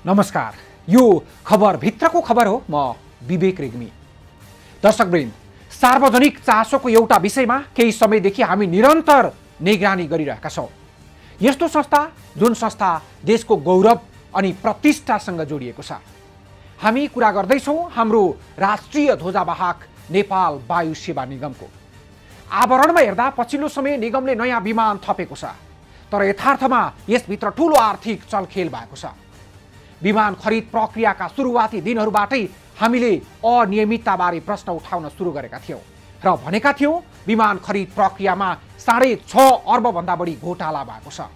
नमस्कार, यो खबर भित्रको खबर हो। म विवेक रेग्मी। दर्शकवृन्द, सार्वजनिक चासोको एउटा विषयमा केही समयदेखि हामी निरन्तर निगरानी गरिरहेका छौँ। यस्तो संस्था जुन संस्था देशको गौरव अनि प्रतिष्ठासँग जोडिएको छ। हामी कुरा गर्दैछौँ हाम्रो राष्ट्रिय ध्वजावाहक नेपाल वायु सेवा निगमको। आवरणमा हेर्दा पछिल्लो समय निगमले नयाँ विमान थपेको छ, तर यथार्थमा यसभित्र ठूलो आर्थिक चलखेल भएको छ। विमान खरिद प्रक्रियाका सुरुवाती दिनहरूबाटै हामीले अनियमितताबारे प्रश्न उठाउन सुरु गरेका थियौँ र भनेका थियौँ विमान खरिद प्रक्रियामा 6.5 अर्बभन्दा बढी घोटाला भएको छ,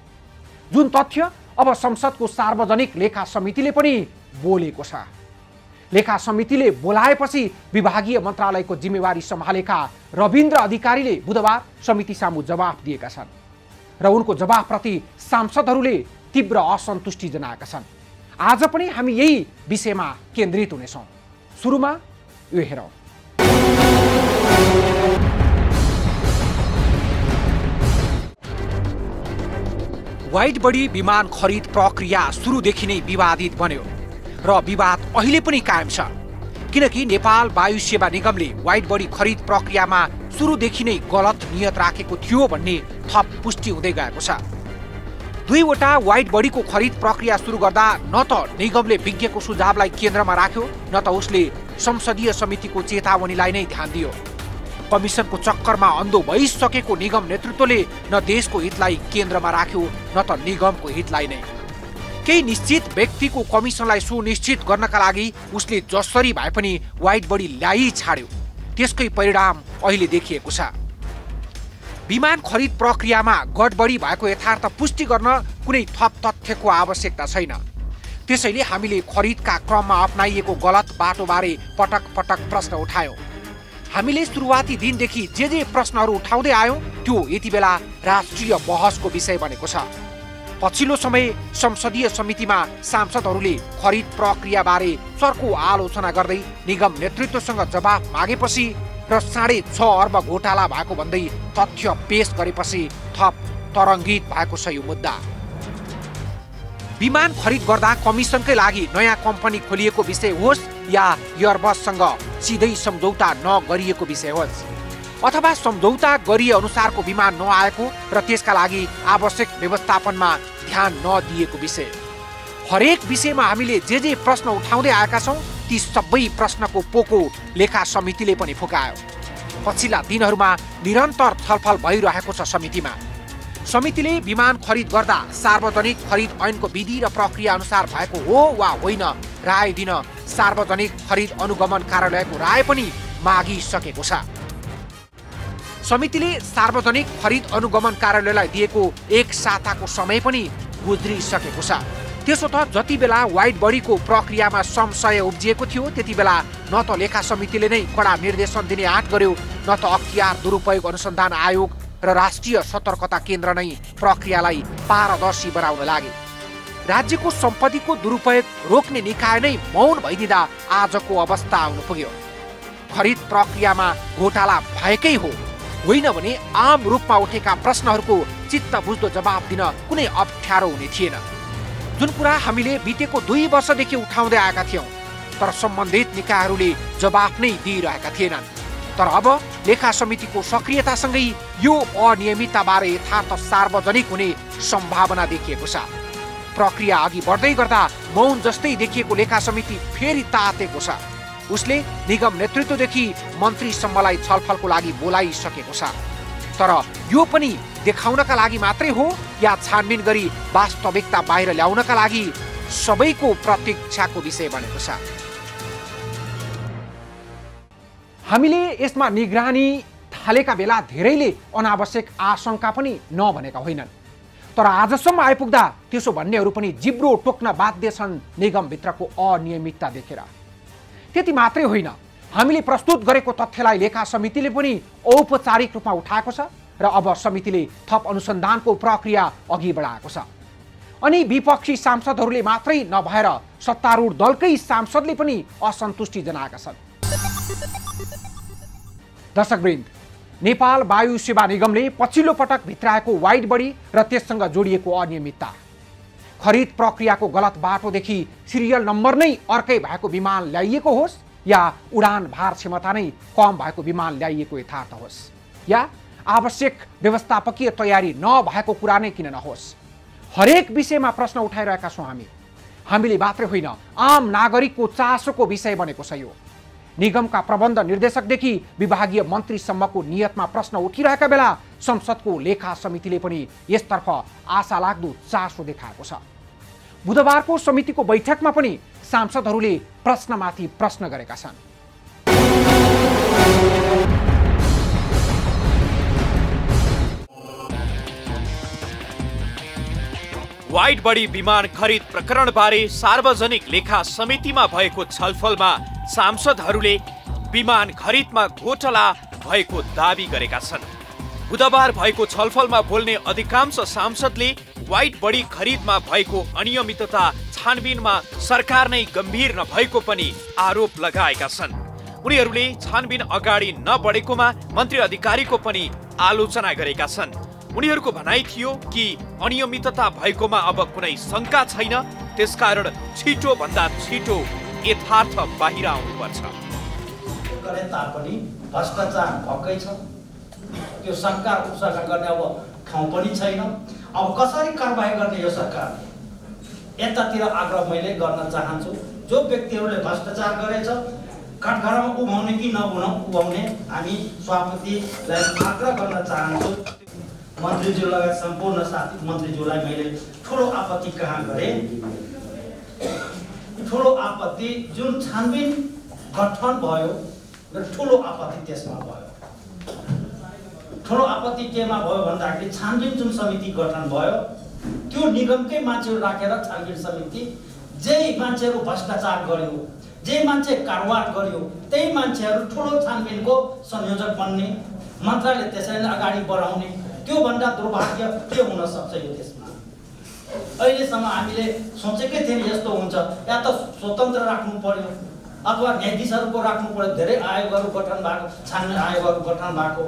जुन तथ्य अब संसदको सार्वजनिक लेखा समितिले पनि बोलेको छ। लेखा समितिले बोलाएपछि विभागीय मन्त्रालयको जिम्मेवारी सम्हालेका रविन्द्र अधिकारीले बुधबार समिति सामु जवाफ दिएका छन् र उनको जवाफप्रति सांसदहरूले तीव्र असन्तुष्टि जनाएका छन्। आज पनि हामी यही विषयमा केन्द्रित हुनेछौँ। सुरुमा यो हेरौँ। वाइड बडी विमान खरिद प्रक्रिया सुरुदेखि नै विवादित बन्यो र विवाद अहिले पनि कायम छ, किनकि नेपाल वायु सेवा निगमले वाइड बडी खरिद प्रक्रियामा सुरुदेखि नै गलत नियत राखेको थियो भन्ने थप पुष्टि हुँदै गएको छ। दुईवटा वाइड बडीको खरिद प्रक्रिया सुरु गर्दा न त निगमले विज्ञको सुझावलाई केन्द्रमा राख्यो, न त उसले संसदीय समितिको चेतावनीलाई नै ध्यान दियो। कमिसनको चक्करमा अन्धो भइसकेको निगम नेतृत्वले न देशको हितलाई केन्द्रमा राख्यो, न त निगमको हितलाई नै। केही निश्चित व्यक्तिको कमिसनलाई सुनिश्चित गर्नका लागि उसले जसरी भए पनि वाइड बडी ल्याइ छाड्यो। त्यसकै परिणाम अहिले देखिएको छ। विमान खरिद प्रक्रियामा गडबडी भएको यथार्थ पुष्टि गर्न कुनै थप तथ्यको आवश्यकता छैन। त्यसैले हामीले खरिदका क्रममा अपनाइएको गलत बाटोबारे पटक पटक प्रश्न उठायौँ। हामीले सुरुवाती दिनदेखि जे प्रश्नहरू उठाउँदै आयौँ त्यो यति बेला राष्ट्रिय बहसको विषय बनेको छ। पछिल्लो समय संसदीय समितिमा सांसदहरूले खरिद प्रक्रियाबारे चर्को आलोचना गर्दै निगम नेतृत्वसँग जवाफ मागेपछि र 6.5 अर्ब घोटाला भएको भन्दै तथ्य पेश गरेपछि थप तरङ्गित भएको छ यो मुद्दा। विमान खरिद गर्दा कमिसनकै लागि नयाँ कम्पनी खोलिएको विषय होस् या एयरबससँग सिधै सम्झौता नगरिएको विषय होस्, अथवा सम्झौता गरिए अनुसारको विमान नआएको र त्यसका लागि आवश्यक व्यवस्थापनमा ध्यान नदिएको विषय, हरेक विषयमा हामीले जे प्रश्न उठाउँदै आएका छौँ ती सबै प्रश्नको पोको लेखा समितिले पनि फुकायो। पछिल्ला दिनहरूमा निरन्तर छलफल भइरहेको छ समितिमा। समितिले विमान खरिद गर्दा सार्वजनिक खरिद ऐनको विधि र प्रक्रिया अनुसार भएको हो वा होइन राय दिन सार्वजनिक खरिद अनुगमन कार्यालयको राय पनि मागिसकेको छ। समितिले सार्वजनिक खरिद अनुगमन कार्यालयलाई दिएको 1 साताको समय पनि गुज्रिसकेको छ। त्यसो त जति बेला वाइड बडीको प्रक्रियामा संशय उब्जिएको थियो त्यति बेला न त लेखा समितिले नै कडा निर्देशन दिने आँट गर्यो, न त अख्तियार दुरुपयोग अनुसन्धान आयोग र राष्ट्रिय सतर्कता केन्द्र नै प्रक्रियालाई पारदर्शी बनाउन लागे। राज्यको सम्पत्तिको दुरुपयोग रोक्ने निकाय नै मौन भइदिँदा आजको अवस्था आउनु पुग्यो। खरिद प्रक्रियामा घोटाला भएकै हो, होइन भने आम रूपमा उठेका प्रश्नहरूको चित्त बुझ्दो जवाब दिन कुनै अप्ठ्यारो हुने थिएन, जुन कुरा हामीले बितेको 2 वर्षदेखि उठाउँदै आएका थियौँ, तर सम्बन्धित निकायहरूले जवाफ नै दिइरहेका थिएनन्। तर अब लेखा समितिको सक्रियतासँगै यो अनियमितताबारे यथार्थ सार्वजनिक हुने सम्भावना देखिएको छ। प्रक्रिया अघि बढ्दै गर्दा मौन जस्तै देखिएको लेखा समिति फेरि तातेको छ। उसले निगम नेतृत्वदेखि मन्त्रीसम्मलाई छलफलको लागि बोलाइसकेको छ, तर यो पनि देखाउनका लागि मात्रै हो या छानबिन गरी वास्तविकता बाहिर ल्याउनका लागि सबैको प्रतीक्षाको विषय बनेको छ। हामीले यसमा निगरानी थालेका बेला धेरैले अनावश्यक आशंका पनि नभनेका होइनन्, तर आजसम्म आइपुग्दा त्यसो भन्नेहरू पनि जिब्रो टोक्न बाध्य छन् निगमभित्रको अनियमितता देखेर। त्यति मात्रै होइन, हामीले प्रस्तुत गरेको तथ्यलाई लेखा समितिले पनि औपचारिक रूपमा उठाएको छ र अब समितिले थप अनुसन्धानको प्रक्रिया अघि बढाएको छ। अनि विपक्षी सांसदहरूले मात्रै नभएर सत्तारूढ दलकै सांसदले पनि असन्तुष्टि जनाएका छन्। दर्शकवृन्द, नेपाल वायु सेवा निगमले पछिल्लो पटक भित्राएको वाइड बडी र त्यससँग जोडिएको अनियमितता, खरिद प्रक्रियाको गलत बाटोदेखि सिरियल नम्बर नै अर्कै भएको विमान ल्याइएको होस् या उडान भार क्षमता नै कम भएको विमान ल्याइएको यथार्थ होस् या आवश्यक व्यवस्थापकीय तयारी नभएको कुरा नै किन नहोस्, हरेक विषयमा प्रश्न उठाइरहेका छौँ हामीले मात्रै होइन, आम नागरिकको चासोको विषय बनेको छ यो। निगमका प्रबन्ध निर्देशकदेखि विभागीय मन्त्रीसम्मको नियतमा प्रश्न उठिरहेका बेला संसदको लेखा समितिले पनि यसतर्फ आशा लाग्दो चासो देखाएको छ। बुधबारको समितिको बैठकमा पनि सांसदहरूले प्रश्नमाथि प्रश्न गरेका छन्। वाइड बडी विमान खरिद प्रकरणबारे सार्वजनिक लेखा समितिमा भएको छलफलमा सांसदहरूले विमान खरिदमा घोटाला भएको दाबी गरेका छन्। बुधबार भएको छलफलमा बोल्ने अधिकांश सांसदले वाइड बडी खरिदमा भएको अनियमितता छानबिनमा सरकार नै गम्भीर नभएको पनि आरोप लगाएका छन्। उनीहरूले छानबिन अगाडि नबढेकोमा मन्त्री अधिकारीको पनि आलोचना गरेका छन्। उनीहरूको भनाइ थियो कि अनियमितता भएकोमा अब कुनै शंका छैन, त्यसकारण छिटो भन्दा छिटो यथार्थ बाहिर आउनुपर्छ। गरे तापनि भ्रष्टाचार भएकै छ, त्यो शंका उपशंका गर्ने अब ठाउँ पनि छैन। अब कसरी कारबाही गर्ने यो सरकारले, यतातिर आग्रह मैले गर्न चाहन्छु। जो व्यक्तिहरूले भ्रष्टाचार गरेछ काठघरमा उभाउने कि उभाउने हामी सभापतिलाई आग्रह गर्न चाहन्छु। मन्त्रीज्यू लगायत सम्पूर्ण साथी मन्त्रीज्यूलाई मैले ठुलो आपत्ति कहाँ गरे, ठुलो आपत्ति जुन छानबिन गठन भयो, ठुलो आपत्ति त्यसमा भयो। ठुलो आपत्ति केमा भयो भन्दाखेरि छानबिन जुन समिति गठन भयो त्यो निगमकै मान्छेहरू राखेर छानबिन समिति जे मान्छेहरू भ्रष्टाचार गर्यो, जे मान्छे कारोबार गर्यो त्यही मान्छेहरू ठुलो छानबिनको संयोजक बन्ने, मन्त्रालय त्यसरी नै अगाडि बढाउने, त्यो भन्दा दुर्भाग्य के हुन सक्छ यो देशमा। अहिलेसम्म हामीले सोचेकै थिएन यस्तो हुन्छ। या त स्वतन्त्र राख्नु पर्यो अथवा न्यायाधीशहरूको राख्नु पर्यो। धेरै आयोगहरू गठन भएको, छानबिन आयोगहरू गठन भएको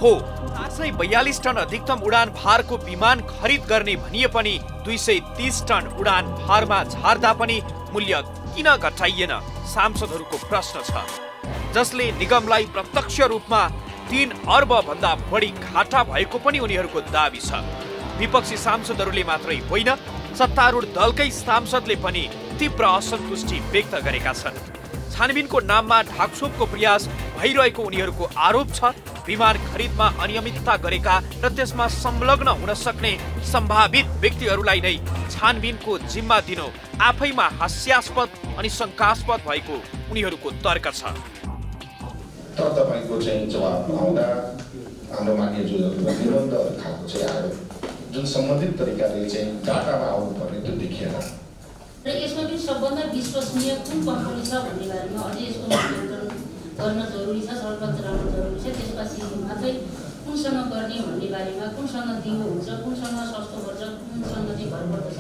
हो। 442 टन अधिकतम उडान भारको विमान खरिद गर्ने भनिए पनि 230 टन उडान भारमा झार्दा पनि मूल्य किन घटाइएन, सांसदहरूको प्रश्न छ, जसले निगमलाई प्रत्यक्ष रूपमा 3 अर्ब भन्दा बढी घाटा भएको पनि उनीहरूको दाबी छ। विपक्षी सांसदहरूले मात्रै होइन, सत्तारूढ दलकै सांसदले पनि तीव्र असन्तुष्टि व्यक्त गरेका छन्। छानबिनको नाममा ढाकछोपको प्रयास भइरहेको उनीहरूको आरोप छ। विमान खरिदमा अनियमितता गरेका र त्यसमा संलग्न हुन सक्ने सम्भावित व्यक्तिहरूलाई नै छानबिनको जिम्मा दिनु आफैमा हास्यास्पद अनि शङ्कास्पद भएको उनीहरूको तर्क छ। तर तपाईको चाहिँ जवाब आउँदा हाम्रो मान्य जुजहरुमा निबन्ध खालको चाहिँ आयो जुन सम्बन्धित तरिकाले चाहिँ डाटामा आउनुपर्ने त्यो देखिएन। र यसमा पनि सबभन्दा विश्वसनीय कुन कम्पनी छ भन्ने बारेमा अझै यसको मूल्याङ्कन गर्न जरुरी छ, छलफल चलाउन जरुरी छ। त्यसपछि मात्रै कुनसँग गर्ने भन्ने बारेमा, कुनसँग दिगो हुन्छ, कुनसँग सस्तो पर्छ, कुनसँग चाहिँ भर पर्दछ,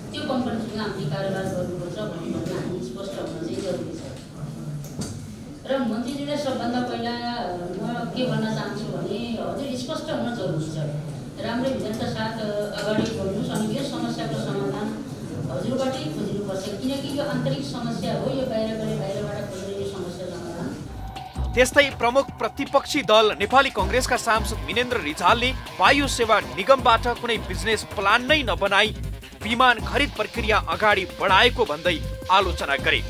त्यो कम्पनीसँग हामीले कारोबार गर्नुपर्छ भन्ने हामी स्पष्ट हुन चाहिँ जरुरी छ। र मन्त्रीजीले सबभन्दा पहिला म के भन्न चाहन्छु भने हजुर स्पष्ट हुन जरुरी छ। राम्रो भिजनका साथ अगाडि बढ्नुहोस् अनि यो समस्याको समाधान हजुरबाटै खोज्नुपर्छ, किनकि यो आन्तरिक समस्या हो, यो बाहिरबाट खोज्ने यो समस्या समाधान। त्यस्तै प्रमुख प्रतिपक्षी दल नेपाली कांग्रेसका सांसद मिनेन्द्र रिजालले वायु सेवा निगमबाट कुनै बिजनेस प्लान नै नबनाई विमान खरिद प्रक्रिया अगाडि बढाएको भन्दै आलोचना गरे।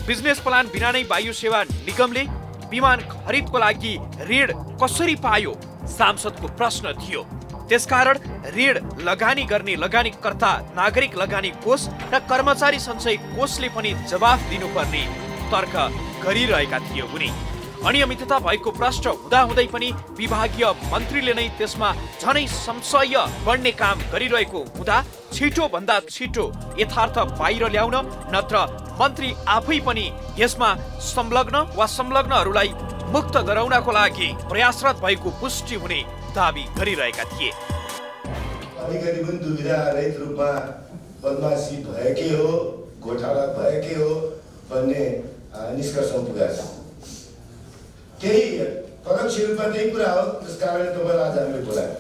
बिजनेस प्लान बिना नै वायु सेवा निगमले विमान खरिदको लागि ऋण कसरी पायो, सांसदको प्रश्न थियो। त्यसकारण ऋण लगानी गर्ने लगानीकर्ता नागरिक लगानी कोष र कर्मचारी सञ्चय कोषले पनि जवाफ दिनुपर्ने तर्क गरिरहेका थिए उनी। अनियमितता भएको प्रश्न हुँदाहुँदै पनि विभागीय मन्त्रीले नै त्यसमा झनै संशय बढ्ने काम गरिरहेको हुँदा छिटो भन्दा छिटो यथार्थ बाहिर ल्याउन नत्र मन्त्री आफै पनि यसमा संलग्न वा संलग्नहरूलाई मुक्त गराउनको लागि प्रयासरत भएको पुष्टि हुने दाबी गरिरहेका थिए। अधिकारी पनि दुविधा रहित रूपमा बदमासी भएकै हो, घोटाला भएकै हो भन्ने निष्कर्षमा पुगेका छन्। केही प्रत्यक्ष रूपमा त्यही कुरा हो, त्यसकारण तपाईँलाई आज हामीले बोलायौँ।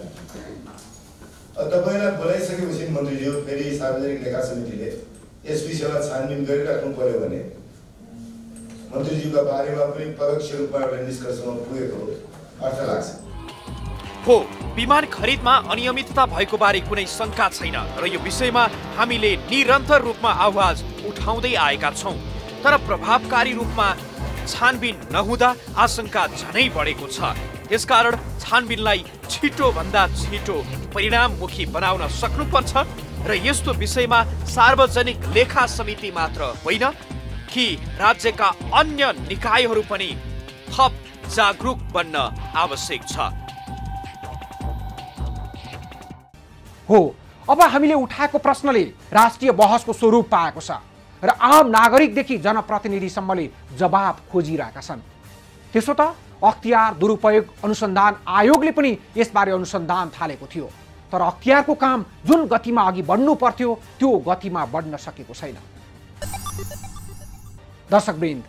तपाईँलाई बोलाइसकेपछि मन्त्रीज्यू फेरि सार्वजनिक लेखा समितिले यस विषयमा छानबिन गरिराख्नु पर्यो भने मन्त्रीज्यूका बारेमा पनि परोक्ष रूपमा एउटा निष्कर्षमा पुगेको अर्थ लाग्छ। हो, विमान खरिदमा अनियमितता भएको बारे कुनै शङ्का छैन र यो विषयमा हामीले निरन्तर रूपमा आवाज उठाउँदै आएका छौँ। तर प्रभावकारी रूपमा छानबिन नहुँदा आशंका झनै बढेको छ। त्यसकारण छानबिनलाई छिटो भन्दा छिटो परिणाममुखी बनाउन सक्नुपर्छ र यस्तो विषयमा सार्वजनिक लेखा समिति मात्र होइन कि राज्यका अन्य निकायहरू पनि थप जागरुक बन्न आवश्यक छ। हो, अब हामीले उठाएको प्रश्नले राष्ट्रिय बहसको स्वरूप पाएको छ र आम नागरिकदेखि जनप्रतिनिधिसम्मले जवाब खोजिरहेका छन्। त्यसो त अख्तियार दुरुपयोग अनुसन्धान आयोगले पनि यसबारे अनुसन्धान थालेको थियो, तर अख्तियारको काम जुन गतिमा अघि बढ्नु पर्थ्यो त्यो गतिमा बढ्न सकेको छैन। दर्शकवृन्द,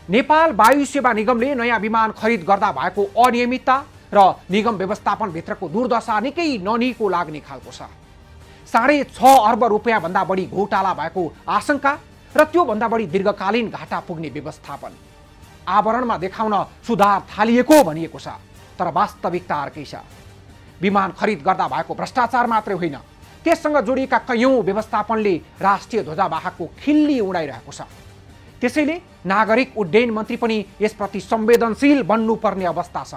नेपाल वायु सेवा निगमले नयाँ विमान खरिद गर्दा भएको अनियमितता र निगम व्यवस्थापनभित्रको दुर्दशा निकै ननिको लाग्ने खालको छ। 6.5 अर्ब रुपियाँ भन्दा बढी घोटाला भएको आशंका र त्योभन्दा बढी दीर्घकालीन घाटा पुग्ने व्यवस्थापन आवरणमा देखाउन सुधार थालिएको भनिएको छ, तर वास्तविकता अर्कै छ। विमान खरिद गर्दा भएको भ्रष्टाचार मात्रै होइन, त्यससँग जोडिएका कयौं व्यवस्थापनले राष्ट्रिय ध्वजावाहकको खिल्ली उडाइरहेको छ। त्यसैले नागरिक उड्डयन मन्त्री पनि यसप्रति संवेदनशील बन्नुपर्ने अवस्था छ।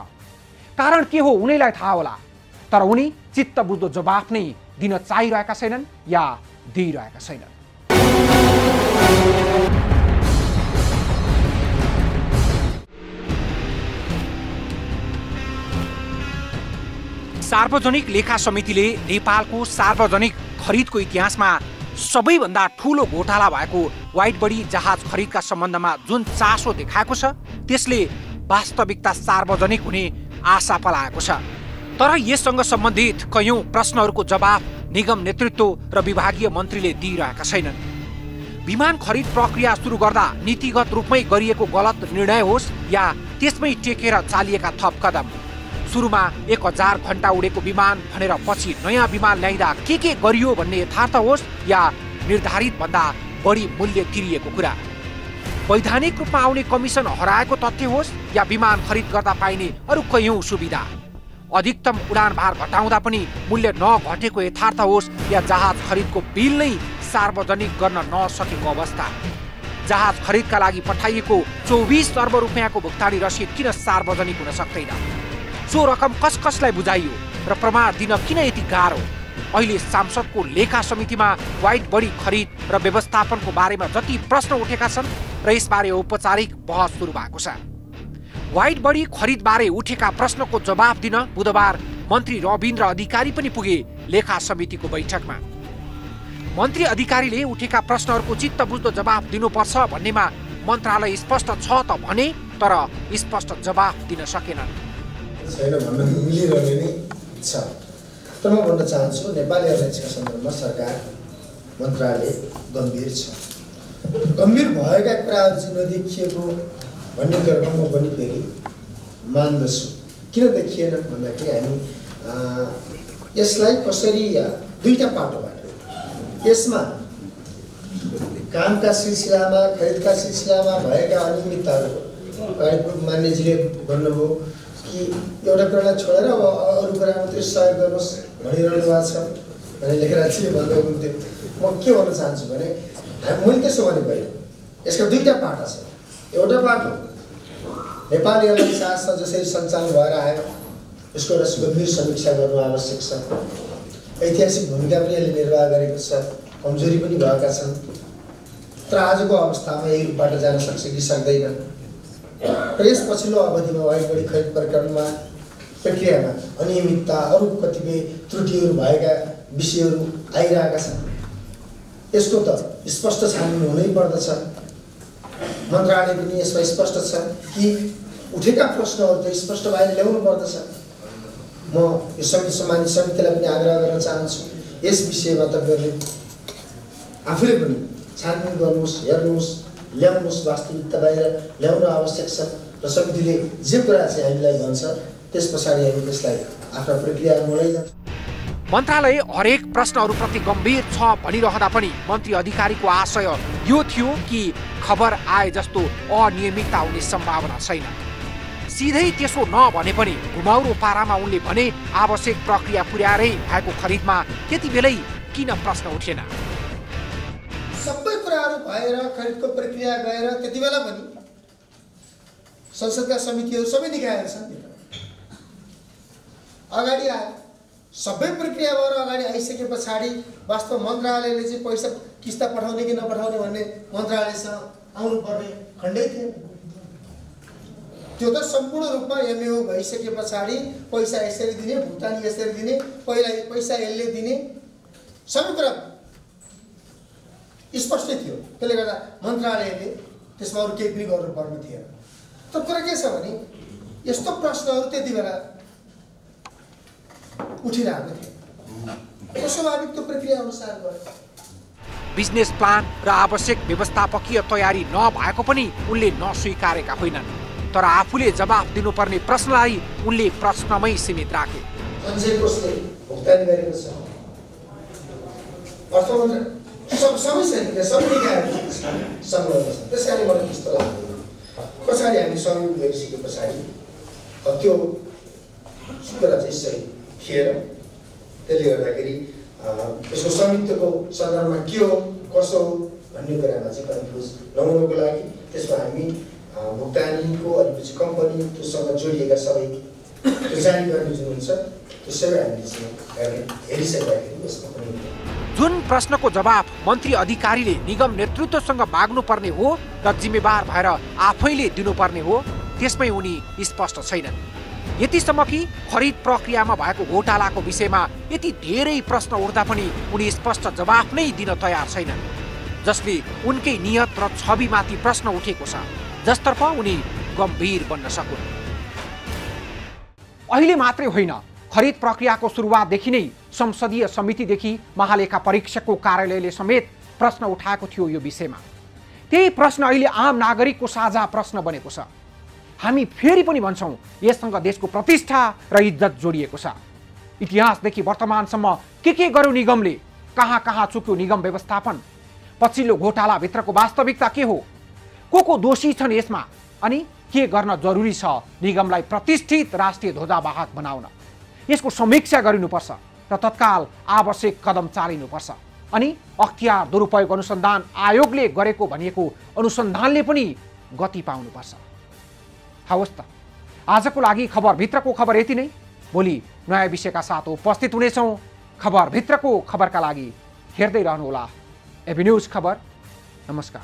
कारण के हो उनीलाई थाहा होला, तर उनी चित्त बुझ्दो जवाफ नै दिन चाहिरहेका छैनन् या दिइरहेका छैनन्। सार्वजनिक लेखा समितिले नेपालको सार्वजनिक खरिदको इतिहासमा सबैभन्दा ठूलो घोटाला भएको वाइड बडी जहाज खरिदका सम्बन्धमा जुन चासो देखाएको छ त्यसले वास्तविकता सार्वजनिक हुने आशा पलाएको छ। तर यससँग सम्बन्धित कयौं प्रश्नहरूको जवाब निगम नेतृत्व र विभागीय मन्त्रीले दिइरहेका छैनन्। विमान खरिद प्रक्रिया सुरु गर्दा नीतिगत रूपमै गरिएको गलत निर्णय होस् या त्यसमै टेकेर चालिएका थप कदम, सुरुमा 1000 घण्टा उडेको विमान भनेर पछि नयाँ विमान ल्याइदा के गरियो भन्ने यथार्थ होस् या निर्धारित भन्दा बढी मूल्य तिरिएको कुरा, वैधानिक रूपमा आउने कमिसन हराएको तथ्य होस् या विमान खरिद गर्दा पाइने अरू कयौं सुविधा, अधिकतम उडान भार घटाउँदा पनि मूल्य नघटेको यथार्थ होस् या जहाज खरिदको बिल नै सार्वजनिक गर्न नसकेको अवस्था, जहाज खरिदका लागि पठाइएको 24 अर्ब रुपियाँको भुक्तानी रसिद किन सार्वजनिक हुन सक्दैन, सो रकम कसलाई बुझाइयो र प्रमाण दिन किन यति गाह्रो। अहिले सांसदको लेखा समितिमा वाइड बडी खरिद र व्यवस्थापनको बारेमा जति प्रश्न उठेका छन् र यसबारे औपचारिक बहस सुरु भएको छ। वाइड बडी खरिद बारे उठेका प्रश्नको जवाब दिन बुधबार मन्त्री रविन्द्र अधिकारी पनि पुगे लेखा समितिको बैठकमा। मन्त्री अधिकारीले उठेका प्रश्नहरूको चित्त बुझ्दो जवाब दिनुपर्छ भन्नेमा मन्त्रालय स्पष्ट छ त भने, तर स्पष्ट जवाब दिन सकेनन्। छैन भन्न मिलिरहने नै छ, तर म भन्न चाहन्छु नेपाली एयरलाइन्सका सन्दर्भमा सरकार मन्त्रालय गम्भीर छ। गम्भीर भएका कुराहरू चाहिँ नदेखिएको भन्ने कुरामा म पनि फेरि मान्दछु। किन देखिएन भन्दाखेरि हामी यसलाई कसरी दुईटा पाटोबाट, यसमा कामका सिलसिलामा खरिदका सिलसिलामा भएका अनियमितताहरू मान्यजीले भन्नुभयो कि एउटा कुरालाई छोडेर अब अरू कुरा मात्रै सहयोग गर्नुहोस् भनिरहनु भएको छ भने लेखेर चाहिँ भन्दै हुनुहुन्थ्यो। म के भन्न चाहन्छु भने मैले त्यसो भने पहिला यसका दुईटा पाटा छ। एउटा पाटो नेपाल एयरलाइन्स आज जसरी सञ्चालन भएर आयो यसको एउटा गम्भीर समीक्षा गर्नु आवश्यक छ। ऐतिहासिक भूमिका पनि यसले निर्वाह गरेको छ, कमजोरी पनि भएका छन्, तर आजको अवस्थामा यही रूपबाट जान सक्छ कि सक्दैन र यस पछिल्लो अवधिमा वाइड बडी खरिद प्रक्रियामा अनियमितता अरू कतिपय त्रुटिहरू भएका विषयहरू आइरहेका छन्। यसको त स्पष्ट छानबिन हुनै पर्दछ। मन्त्रालय पनि यसमा स्पष्ट छ कि उठेका प्रश्नहरू त स्पष्ट बाहिर ल्याउनु पर्दछ। म यो सम्मानित समितिलाई पनि आग्रह गर्न चाहन्छु, यस विषयमा तपाईँहरूले आफूले पनि छानबिन गर्नुहोस्, हेर्नुहोस्, ल्याउनुहोस्, वास्तविकता बाहिर ल्याउनु आवश्यक छ र समितिले जे कुरा चाहिँ हामीलाई भन्छ त्यस पछाडि हामी त्यसलाई आफ्ना प्रक्रिया मोडाइजान्छ। मन्त्रालय हरेक प्रश्नहरूप्रति गम्भीर छ भनिरहँदा पनि मन्त्री अधिकारीको आशय यो थियो कि खबर आए जस्तो अनियमितता हुने सम्भावना छैन। सिधै त्यसो नभने पनि घुमाउरो पारामा उनले भने आवश्यक प्रक्रिया पुर्याएरै भएको खरिदमा त्यति बेलै किन प्रश्न उठेन? सबै कुराहरू भएर खरिदको प्रक्रिया गएर त्यति बेला पनि संसदका समितिहरू सबै निकायहरू छन् नि अगाडि आयो। सबै प्रक्रिया भएर अगाडि आइसके पछाडि वास्तव मन्त्रालयले चाहिँ पैसा किस्ता पठाउने कि नपठाउने भन्ने मन्त्रालयसँग आउनुपर्ने खण्डै थियो। त्यो त सम्पूर्ण रूपमा एमओ भइसके पछाडि पैसा यसरी दिने, भुक्तानी यसरी दिने, पहिला पैसा यसले दिने सबै कुरा स्पष्टै थियो। त्यसले गर्दा मन्त्रालयले त्यसमा अरू केही पनि गर्नुपर्ने थिएन। तर कुरा के छ भने यस्तो प्रश्नहरू त्यति बेला उठिरहेको थियो। स्वाभाविक त्यो प्रक्रिया अनुसार गयो। बिजनेस प्लान र आवश्यक व्यवस्थापकीय तयारी नभएको पनि उनले नस्वीकारेका होइनन्, तर आफूले जवाफ दिनुपर्ने प्रश्नलाई उनले प्रश्नमै सीमित राखे। सञ्चय कोषले भुक्तानी गरेको छ, अर्थमन्त्री सबै सबै निकायहरू संलग्न छ। त्यस कारणले मलाई त्यस्तो लाग्दैन। पछाडि हामी संयुक्त गरिसके पछाडि त्यो कुरा चाहिँ सही थिएन। त्यसले गर्दाखेरि यसको स्वामित्वको सन्दर्भमा के हो कसो हो भन्ने कुरामा चाहिँ कन्फ्युज नहुनुको लागि त्यसमा हामी भुक्तानीको अनि कम्पनी त्योसँग जोडिएका सबै त्यो जारी गर्ने जुन हुन्छ त्यो सबै हामीले चाहिँ हेरिसक्दाखेरि यसमा पनि जुन प्रश्नको जवाफ मन्त्री अधिकारीले निगम नेतृत्वसँग माग्नुपर्ने हो र जिम्मेवार भएर आफैले दिनुपर्ने हो त्यसमै उनी स्पष्ट छैनन्। यतिसम्म कि खरिद प्रक्रियामा भएको घोटालाको विषयमा यति धेरै प्रश्न उठ्दा पनि उनी स्पष्ट जवाफ नै दिन तयार छैनन्, जसले उनकै नियत र छविमाथि प्रश्न उठेको छ, जसतर्फ उनी गम्भीर बन्न सकुन्। अहिले मात्रै होइन, खरिद प्रक्रियाको सुरुवातदेखि नै संसदीय समितिदेखि महालेखा परीक्षकको कार्यालयले समेत प्रश्न उठाएको थियो यो विषयमा। त्यही प्रश्न अहिले आम नागरिकको साझा प्रश्न बनेको छ। हामी फेरि पनि भन्छौँ यससँग देशको प्रतिष्ठा र इज्जत जोडिएको छ। इतिहासदेखि वर्तमानसम्म के गर्यो निगमले, कहाँ कहाँ चुक्यो निगम व्यवस्थापन, पछिल्लो घोटालाभित्रको वास्तविकता के हो, को दोषी छन् यसमा, अनि के गर्न जरुरी छ निगमलाई प्रतिष्ठित राष्ट्रिय ध्वजावाहक बनाउन। यसको समीक्षा गरिनुपर्छ र तत्काल आवश्यक कदम चालिनुपर्छ। अनि अख्तियार दुरुपयोग अनुसन्धान आयोगले गरेको भनिएको अनुसन्धानले पनि गति पाउनुपर्छ। हवस् त, आजको लागि खबरभित्रको खबर यति नै। भोलि नयाँ विषयका साथ उपस्थित हुनेछौँ। खबरभित्रको खबरका लागि हेर्दै रहनुहोला एबी न्यूज खबर। नमस्कार।